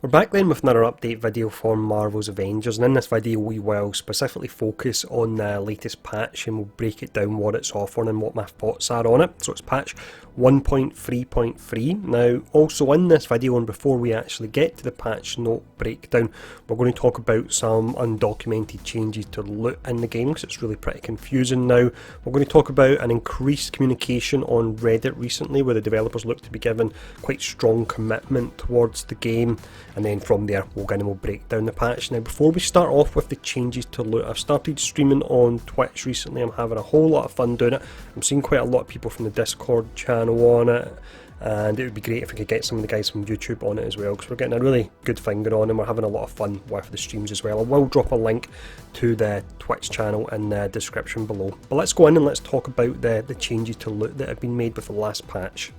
We're back then with another update video for Marvel's Avengers, and in this video we will specifically focus on the latest patch and we'll break it down, what it's offering and what my thoughts are on it. So it's patch 1.3.3. Now also in this video, and before we actually get to the patch note breakdown, we're going to talk about some undocumented changes to loot in the game because it's really pretty confusing now. We're going to talk about an increased communication on Reddit recently where the developers look to be given quite strong commitment towards the game. And then from there we'll break down the patch. Now before we start off with the changes to loot, I've started streaming on Twitch recently. I'm having a whole lot of fun doing it. I'm seeing quite a lot of people from the Discord channel on it, and it would be great if we could get some of the guys from YouTube on it as well, because we're getting a really good thing going on and we're having a lot of fun with the streams as well. I will drop a link to the Twitch channel in the description below. But let's go in and let's talk about the changes to loot that have been made with the last patch.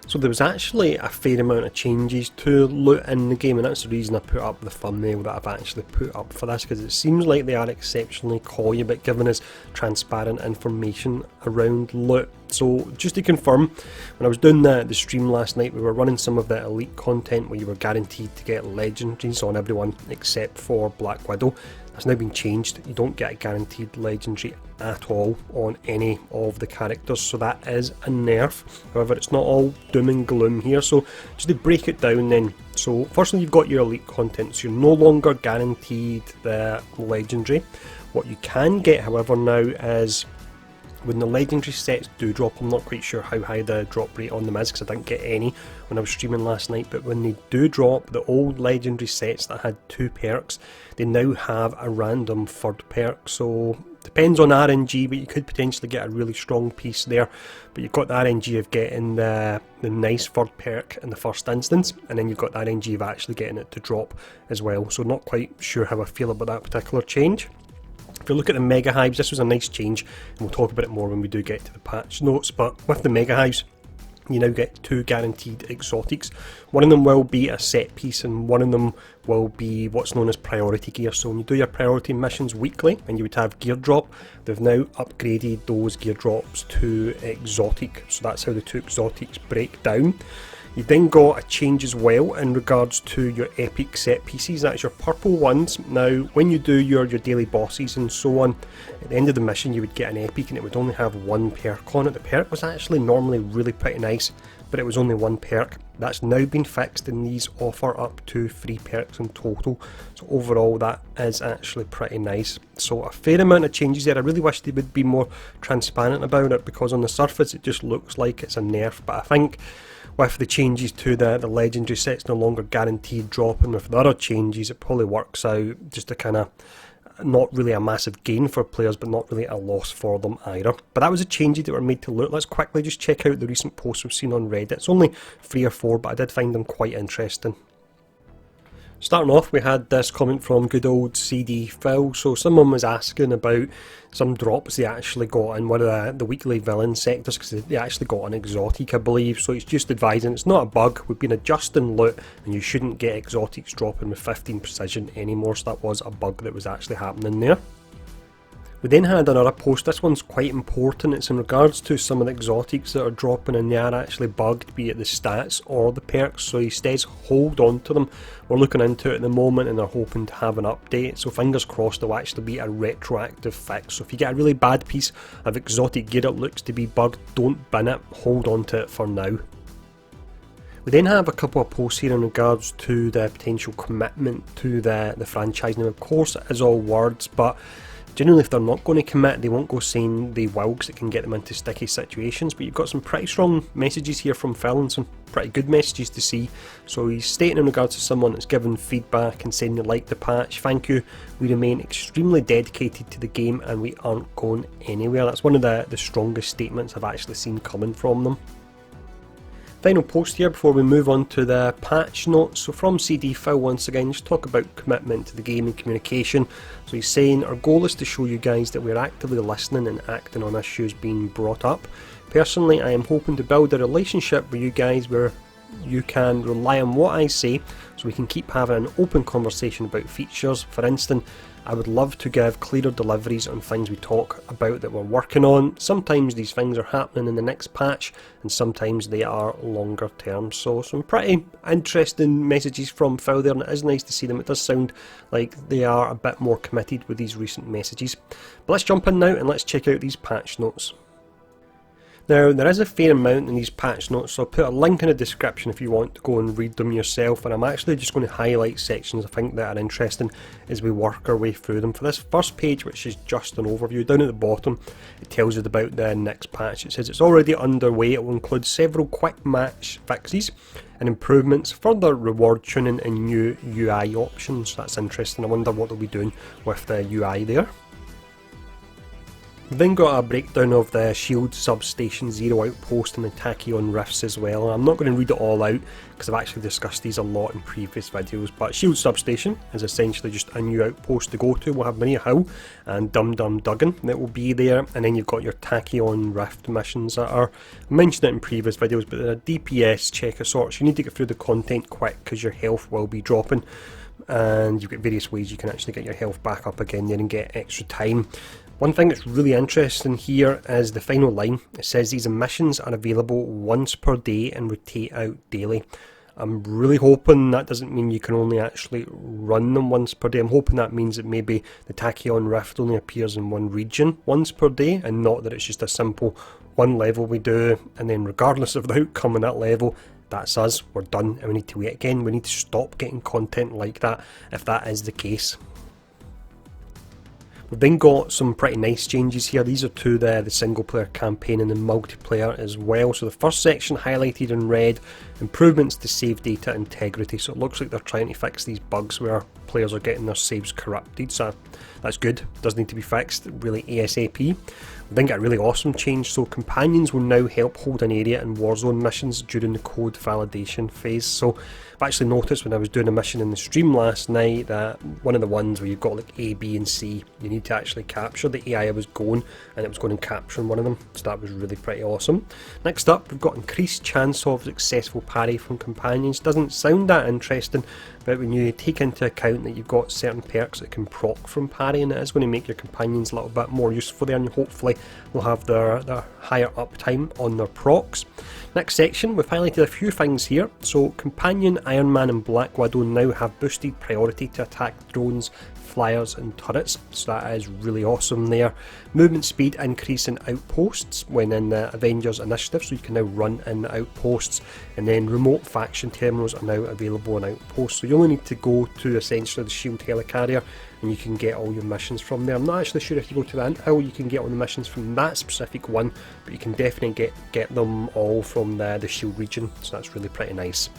So there was actually a fair amount of changes to loot in the game, and that's the reason I put up the thumbnail that I've actually put up for this, because it seems like they are exceptionally coy about giving us transparent information around loot. So just to confirm, when I was doing the stream last night, we were running some of the elite content where you were guaranteed to get legendaries on everyone except for Black Widow. That's now been changed. You don't get a guaranteed legendary at all on any of the characters, so that is a nerf. However, it's not all doom and gloom here, so just to break it down then. So firstly, you've got your elite content, so you're no longer guaranteed the legendary. What you can get, however, now is when the legendary sets do drop. I'm not quite sure how high the drop rate on them is because I didn't get any when I was streaming last night, but when they do drop, the old legendary sets that had 2 perks, they now have a random 3rd perk. So depends on RNG, but you could potentially get a really strong piece there. But you've got the RNG of getting the nice 3rd perk in the first instance, and then you've got the RNG of actually getting it to drop as well. So not quite sure how I feel about that particular change. If you look at the Mega Hives, this was a nice change, and we'll talk about it more when we do get to the patch notes. But with the Mega Hives, you now get 2 guaranteed exotics. One of them will be a set piece, and one of them will be what's known as priority gear. So when you do your priority missions weekly and you would have gear drop, they've now upgraded those gear drops to exotic. So that's how the 2 exotics break down. You've then got a change as well in regards to your epic set pieces. That's your purple ones. Now when you do your daily bosses and so on, at the end of the mission you would get an epic and it would only have 1 perk on it. The perk was actually normally really pretty nice, but it was only 1 perk. That's now been fixed and these offer up to 3 perks in total. So overall that is actually pretty nice. So a fair amount of changes there. I really wish they would be more transparent about it, because on the surface it just looks like it's a nerf, but I think with the changes to the legendary sets no longer guaranteed drop, and with the other changes it probably works out just a kind of not really a massive gain for players, but not really a loss for them either. But that was the changes that were made to loot. Let's quickly just check out the recent posts we've seen on Reddit. It's only 3 or 4, but I did find them quite interesting. Starting off, we had this comment from good old CD Phil. So someone was asking about some drops they actually got in one of the weekly villain sectors, because they actually got an exotic, I believe. So it's just advising it's not a bug. We've been adjusting loot and you shouldn't get exotics dropping with 15 precision anymore. So that was a bug that was actually happening there. We then had another post. This one's quite important. It's in regards to some of the exotics that are dropping, and they are actually bugged, be it the stats or the perks. So he says hold on to them. We're looking into it at the moment and they're hoping to have an update. So fingers crossed there will actually be a retroactive fix. So if you get a really bad piece of exotic gear that looks to be bugged, don't bin it. Hold on to it for now. We then have a couple of posts here in regards to the potential commitment to the franchise. Now of course it is all words, but generally if they're not going to commit, they won't go saying they will, because it can get them into sticky situations. But you've got some pretty strong messages here from Phil, and some pretty good messages to see. So he's stating in regards to someone that's given feedback and saying they like the patch: thank you, we remain extremely dedicated to the game and we aren't going anywhere. That's one of the strongest statements I've actually seen coming from them. Final post here before we move on to the patch notes. So from CD Phil once again, just talk about commitment to the game and communication. So he's saying our goal is to show you guys that we're actively listening and acting on issues being brought up. Personally, I am hoping to build a relationship with you guys where you can rely on what I say so we can keep having an open conversation about features. For instance, I would love to give clearer deliveries on things we talk about that we're working on. Sometimes these things are happening in the next patch, and sometimes they are longer term. So some pretty interesting messages from Phil there, and it is nice to see them. It does sound like they are a bit more committed with these recent messages. But let's jump in now and let's check out these patch notes. Now, there is a fair amount in these patch notes, so I'll put a link in the description if you want to go and read them yourself, and I'm actually just going to highlight sections I think that are interesting as we work our way through them. For this first page, which is just an overview, down at the bottom it tells you about the next patch. It says it's already underway. It will include several quick match fixes and improvements, further reward tuning and new UI options. That's interesting. I wonder what they'll be doing with the UI there. We've then got a breakdown of the Shield Substation Zero Outpost and the Tachyon Rifts as well. I'm not going to read it all out because I've actually discussed these a lot in previous videos, but Shield Substation is essentially just a new outpost to go to. We'll have Maria Hill and Dum Dum Duggan that will be there, and then you've got your Tachyon Rift missions that are, I mentioned it in previous videos, but they're a DPS check of sorts. You need to get through the content quick because your health will be dropping, and you've got various ways you can actually get your health back up again there and get extra time. One thing that's really interesting here is the final line. It says these missions are available once per day and rotate out daily. I'm really hoping that doesn't mean you can only actually run them once per day. I'm hoping that means that maybe the Tachyon Rift only appears in one region once per day, and not that it's just a simple one level we do, and then regardless of the outcome in that level, that's us, we're done, and we need to wait again. We need to stop getting content like that if that is the case. We've then got some pretty nice changes here. These are to the single player campaign and the multiplayer as well. So the first section highlighted in red, improvements to save data integrity. So it looks like they're trying to fix these bugs where players are getting their saves corrupted. So that's good, does need to be fixed really ASAP. We then get a really awesome change. So companions will now help hold an area in Warzone missions during the code validation phase. So I've actually noticed when I was doing a mission in the stream last night that one of the ones where you've got like A, B and C, you need to actually capture. The AI was going and it was going and capturing one of them, so that was really pretty awesome. Next up, we've got increased chance of successful parry from companions. Doesn't sound that interesting, but when you take into account that you've got certain perks that can proc from parrying, it is going to make your companions a little bit more useful there, and hopefully they'll have their higher uptime on their procs. Next section, we've highlighted a few things here. So Companion, Iron Man and Black Widow now have boosted priority to attack drones, flyers and turrets, so that is really awesome there. Movement speed increase in outposts when in the Avengers initiative, so you can now run in outposts, and then remote faction terminals are now available in outposts, so you only need to go to essentially the Shield helicarrier and you can get all your missions from there. I'm not actually sure if you go to the Ant Hill you can get all the missions from that specific one, but you can definitely get them all from the Shield region, so that's really pretty nice.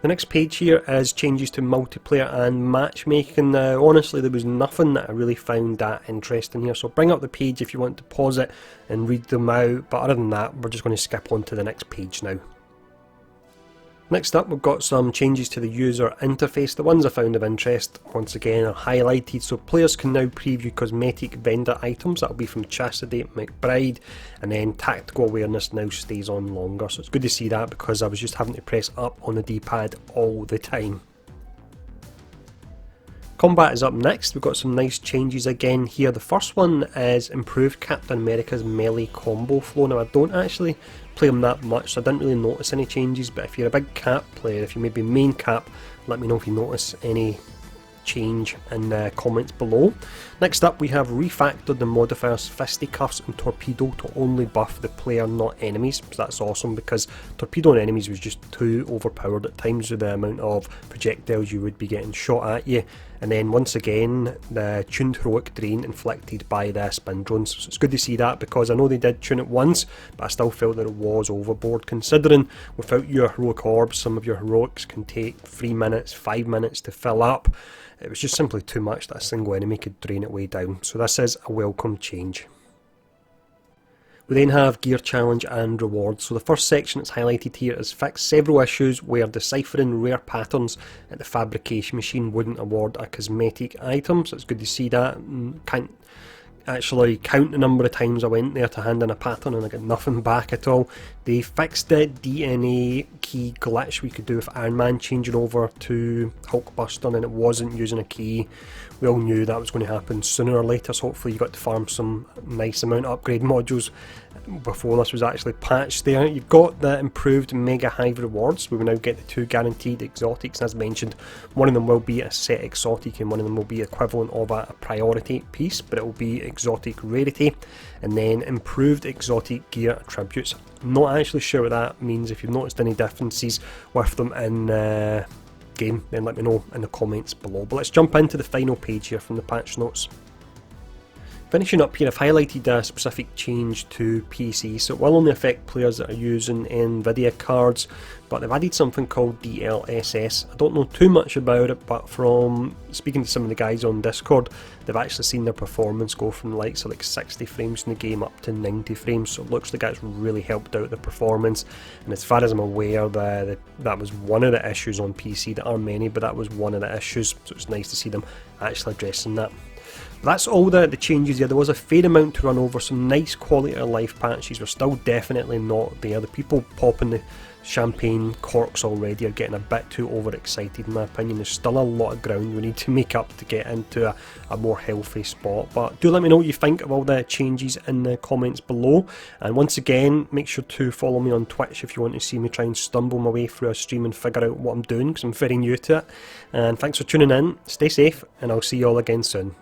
The next page here is changes to multiplayer and matchmaking. Now, honestly, there was nothing that I really found that interesting here, so bring up the page if you want to pause it and read them out, but other than that, we're just going to skip on to the next page now. Next up, we've got some changes to the user interface. The ones I found of interest, once again, are highlighted, so players can now preview cosmetic vendor items. That'll be from Chastity McBride, and then tactical awareness now stays on longer, so it's good to see that because I was just having to press up on the D-pad all the time. Combat is up next. We've got some nice changes again here. The first one is improved Captain America's melee combo flow. Now, I don't actually play him that much, so I didn't really notice any changes, but if you're a big Cap player, if you maybe main Cap, let me know if you notice any change in the comments below. Next up, we have refactored the modifiers Fisticuffs and Torpedo to only buff the player, not enemies. So that's awesome because Torpedo and enemies was just too overpowered at times with the amount of projectiles you would be getting shot at you. And then once again, the tuned heroic drain inflicted by the spin drones. So it's good to see that because I know they did tune it once, but I still felt that it was overboard, considering without your heroic orbs, some of your heroics can take 3 minutes, 5 minutes to fill up. It was just simply too much that a single enemy could drain it way down, so this is a welcome change. We then have Gear Challenge and Rewards. So the first section that's highlighted here is fix several issues where deciphering rare patterns at the fabrication machine wouldn't award a cosmetic item, so it's good to see that. actually count the number of times I went there to hand in a pattern and I got nothing back at all. They fixed the DNA key glitch we could do with Iron Man changing over to Hulkbuster, and it wasn't using a key. We all knew that was going to happen sooner or later, so hopefully you got to farm some nice amount of upgrade modules before this was actually patched there. You've got the improved Mega Hive rewards. We will now get the 2 guaranteed exotics. As mentioned, one of them will be a set exotic and one of them will be equivalent of a priority piece, but it will be exotic rarity. And then improved exotic gear attributes. I'm not actually sure what that means. If you've noticed any differences with them in game, then let me know in the comments below. But let's jump into the final page here from the patch notes. Finishing up here, I've highlighted a specific change to PC, so it will only affect players that are using Nvidia cards, but they've added something called DLSS. I don't know too much about it, but from speaking to some of the guys on Discord, they've actually seen their performance go from the likes of like 60 frames in the game up to 90 frames, so it looks like that's really helped out the performance. And as far as I'm aware, that was one of the issues on PC. There are many, but that was one of the issues, so it's nice to see them actually addressing that. That's all the changes here. There was a fair amount to run over, some nice quality of life patches. We're still definitely not there. The people popping the champagne corks already are getting a bit too overexcited in my opinion. There's still a lot of ground we need to make up to get into a more healthy spot. But do let me know what you think of all the changes in the comments below. And once again, make sure to follow me on Twitch if you want to see me try and stumble my way through a stream and figure out what I'm doing, because I'm very new to it. And thanks for tuning in, stay safe, and I'll see you all again soon.